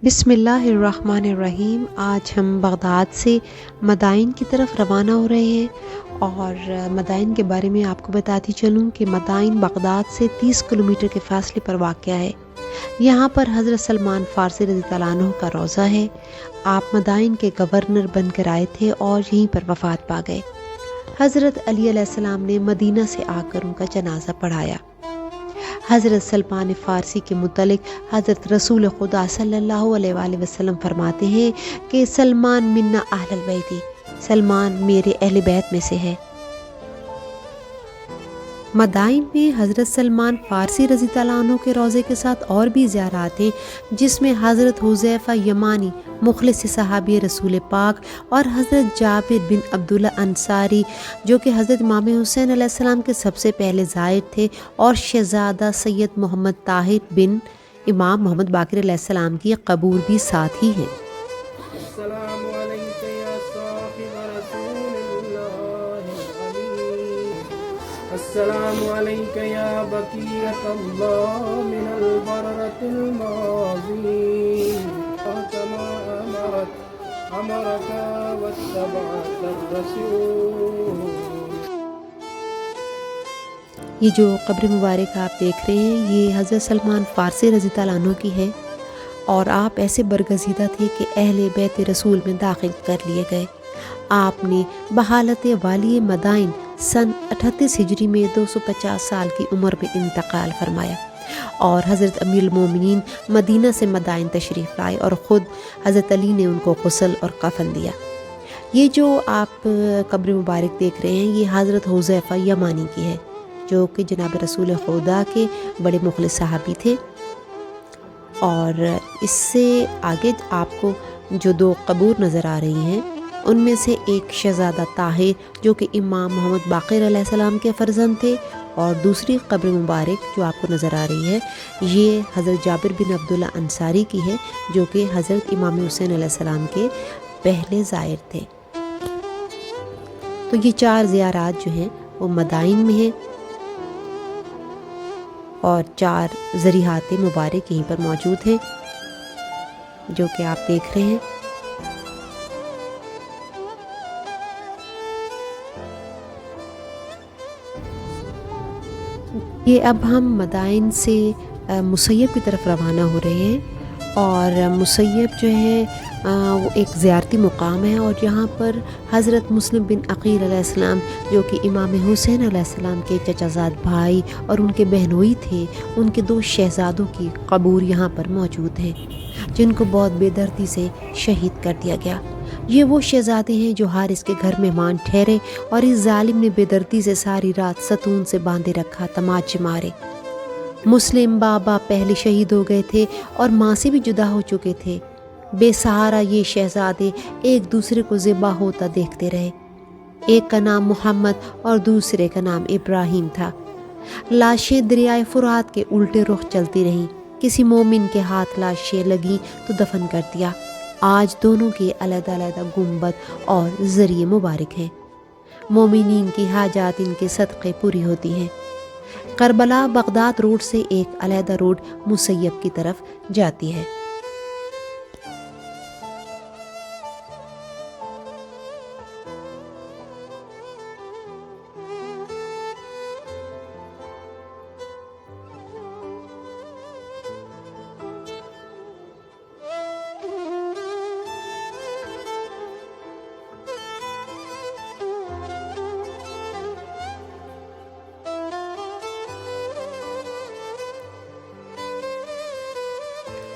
بسم اللہ الرحمن الرحیم۔ آج ہم بغداد سے مدائن کی طرف روانہ ہو رہے ہیں، اور مدائن کے بارے میں آپ کو بتاتی چلوں کہ مدائن بغداد سے 30 کلومیٹر کے فاصلے پر واقع ہے۔ یہاں پر حضرت سلمان فارسی رضی اللہ عنہ کا روضہ ہے۔ آپ مدائن کے گورنر بن کر آئے تھے اور یہیں پر وفات پا گئے۔ حضرت علی علیہ السلام نے مدینہ سے آ کر ان کا جنازہ پڑھایا۔ حضرت سلمان فارسی کے متعلق حضرت رسول خدا صلی اللہ علیہ وآلہ وسلم فرماتے ہیں کہ سلمان منا اہل البیت، سلمان میرے اہل بیت میں سے ہے۔ مدائن میں حضرت سلمان فارسی رضی اللہ عنہ کے روضے کے ساتھ اور بھی زیارات ہیں، جس میں حضرت حذیفہ یمانی مخلص صحابی رسول پاک اور حضرت جابر بن عبداللہ انصاری جو کہ حضرت امام حسین علیہ السلام کے سب سے پہلے زائر تھے، اور شہزادہ سید محمد طاہر بن امام محمد باقر علیہ السلام کی قبور بھی ساتھ ہی ہیں۔ السلام علیکم یا صاحب رسول اللہ الامین، السلام علیکم یا بقیۃ اللہ من البررۃ الماضین، کما امرک واتبعت الرسول۔ یہ جو قبر مبارک آپ دیکھ رہے ہیں، یہ حضرت سلمان فارسی رضی اللہ عنہ کی ہے، اور آپ ایسے برگزیدہ تھے کہ اہل بیت رسول میں داخل کر لیے گئے۔ آپ نے بحالت والی مدائن سن 38 ہجری میں 250 سال کی عمر میں انتقال فرمایا، اور حضرت امیر المومنین مدینہ سے مدائن تشریف لائے، اور خود حضرت علی نے ان کو غسل اور کفن دیا۔ یہ جو آپ قبر مبارک دیکھ رہے ہیں، یہ حضرت حذیفہ یمانی کی ہے، جو کہ جناب رسول خدا کے بڑے مخلص صحابی تھے۔ اور اس سے آگے آپ کو جو 2 قبور نظر آ رہی ہیں، ان میں سے ایک شہزادہ طاہر جو کہ امام محمد باقر علیہ السلام کے فرزند تھے، اور دوسری قبر مبارک جو آپ کو نظر آ رہی ہے، یہ حضرت جابر بن عبداللہ انصاری کی ہے، جو کہ حضرت امام حسین علیہ السلام کے پہلے زائر تھے۔ تو یہ 4 زیارات جو ہیں وہ مدائن میں ہیں، اور 4 ذریحات مبارک یہیں پر موجود ہیں جو کہ آپ دیکھ رہے ہیں۔ یہ اب ہم مدائن سے مسیب کی طرف روانہ ہو رہے ہیں، اور مسیب جو ہے وہ ایک زیارتی مقام ہے، اور یہاں پر حضرت مسلم بن عقیل علیہ السلام جو کہ امام حسین علیہ السلام کے چچا زاد بھائی اور ان کے بہنوئی تھے، ان کے 2 شہزادوں کی قبور یہاں پر موجود ہیں، جن کو بہت بے دردی سے شہید کر دیا گیا۔ یہ وہ شہزادے ہیں جو حارث کے گھر مہمان ٹھہرے، اور اس ظالم نے بے دردی سے ساری رات ستون سے باندھے رکھا، تماچے مارے۔ مسلم بابا پہلے شہید ہو گئے تھے اور ماں سے بھی جدا ہو چکے تھے۔ بے سہارا یہ شہزادے ایک دوسرے کو ذبح ہوتا دیکھتے رہے۔ ایک کا نام محمد اور دوسرے کا نام ابراہیم تھا۔ لاشیں دریائے فرات کے الٹے رخ چلتی رہیں۔ کسی مومن کے ہاتھ لاشیں لگی تو دفن کر دیا۔ آج دونوں کے علیحدہ علیحدہ گنبد اور ذریعے مبارک ہیں۔ مومنین کی حاجات ان کے صدقے پوری ہوتی ہیں۔ کربلا بغداد روڈ سے ایک علیحدہ روڈ مسیب کی طرف جاتی ہے۔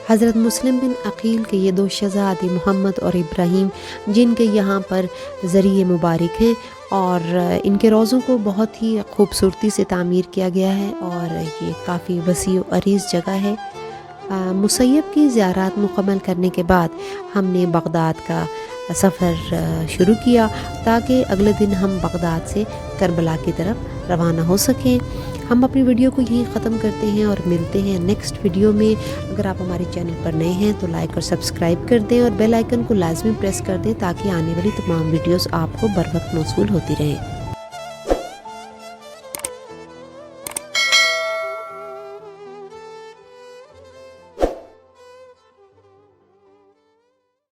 حضرت مسلم بن عقیل کے یہ 2 شہزادے محمد اور ابراہیم، جن کے یہاں پر ذریعے مبارک ہیں، اور ان کے روضوں کو بہت ہی خوبصورتی سے تعمیر کیا گیا ہے، اور یہ کافی وسیع و عریض جگہ ہے۔ مسیب کی زیارات مکمل کرنے کے بعد ہم نے بغداد کا سفر شروع کیا، تاکہ اگلے دن ہم بغداد سے کربلا کی طرف روانہ ہو سکیں۔ ہم اپنی ویڈیو کو یہیں ختم کرتے ہیں، اور ملتے ہیں نیکسٹ ویڈیو میں۔ اگر آپ ہمارے چینل پر نئے ہیں تو لائک اور سبسکرائب کر دیں، اور بیل آئیکن کو لازمی پریس کر دیں، تاکہ آنے والی تمام ویڈیوز آپ کو بر وقت موصول ہوتی رہیں۔